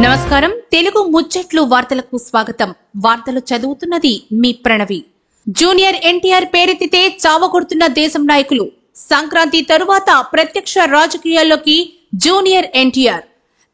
నమస్కారం తెలుగు ముచ్చట్లు వార్తలకు స్వాగతం. వార్తలు చదువుతున్నది మీ ప్రణవి. జూనియర్ ఎన్టీఆర్ పేరెత్తితే చావగొడుతున్న దేశం నాయకులు. సంక్రాంతి తరువాత ప్రత్యక్ష రాజకీయాల్లోకి జూనియర్ ఎన్టీఆర్.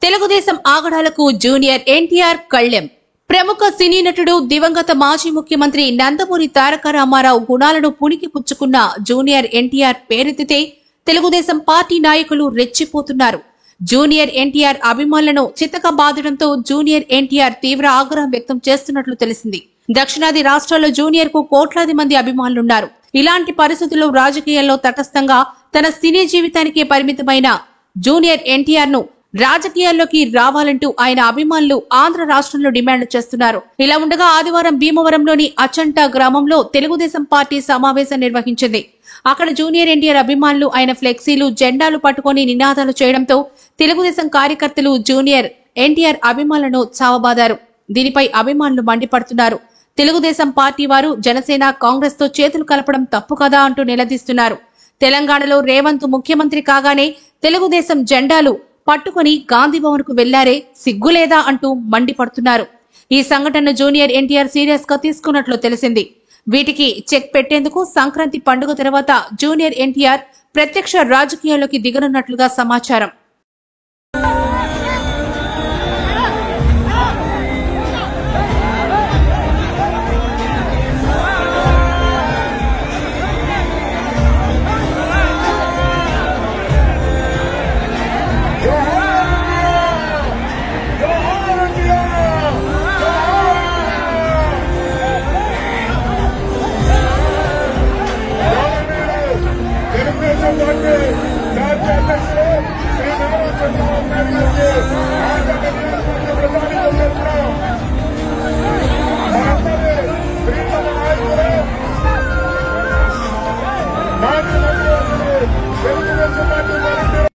తెలుగుదేశం ఆగడాలకు జూనియర్ ఎన్టీఆర్ కళ్లెం. ప్రముఖ సినీ నటుడు దివంగత మాజీ ముఖ్యమంత్రి నందమూరి తారక రామారావు గుణాలను పుణికి పుచ్చుకున్న జూనియర్ ఎన్టీఆర్ పేరెత్తితే తెలుగుదేశం పార్టీ నాయకులు రెచ్చిపోతున్నారు. జూనియర్ ఎన్టీఆర్ అభిమానులను చితకబాదడంతో జూనియర్ ఎన్టీఆర్ తీవ్ర ఆగ్రహం వ్యక్తం చేస్తున్నట్లు తెలిసింది. దక్షిణాది రాష్ట్రాల్లో జూనియర్ కు కోట్లాది మంది అభిమానులున్నారు. ఇలాంటి పరిస్థితుల్లో రాజకీయాల్లో తటస్థంగా తన సినీ జీవితానికే పరిమితమైన జూనియర్ ఎన్టీఆర్ ను రాజకీయాల్లోకి రావాలంటూ ఆయన అభిమానులు ఆంధ్ర రాష్ట్రంలో డిమాండ్ చేస్తున్నారు. ఇలా ఉండగా ఆదివారం భీమవరంలోని అచంట గ్రామంలో తెలుగుదేశం పార్టీ సమావేశం నిర్వహించింది. అక్కడ జూనియర్ ఎన్టీఆర్ అభిమానులు ఆయన ఫ్లెక్సీలు, జెండాలు పట్టుకుని నినాదాలు చేయడంతో తెలుగుదేశం కార్యకర్తలు జూనియర్ ఎన్టీఆర్ అభిమానులను చావబాదారు. దీనిపై అభిమానులు మండిపడుతున్నారు. తెలుగుదేశం పార్టీ వారు జనసేన, కాంగ్రెస్ తో చేతులు కలపడం తప్పు కదా అంటూ నిలదీస్తున్నారు. తెలంగాణలో రేవంత్ ముఖ్యమంత్రి కాగానే తెలుగుదేశం జెండాలు పట్టుకుని గాంధీభవన్ కు వెళ్లారే, సిగ్గులేదా అంటూ మండిపడుతున్నారు. ఈ సంఘటన జూనియర్ ఎన్టీఆర్ సీరియస్ గా తీసుకున్నట్లు తెలిసింది. వీటికి చెక్ పెట్టేందుకు సంక్రాంతి పండుగ తర్వాత జూనియర్ ఎన్టీఆర్ ప్రత్యక్ష రాజకీయాల్లోకి దిగనున్నట్లుగా సమాచారం.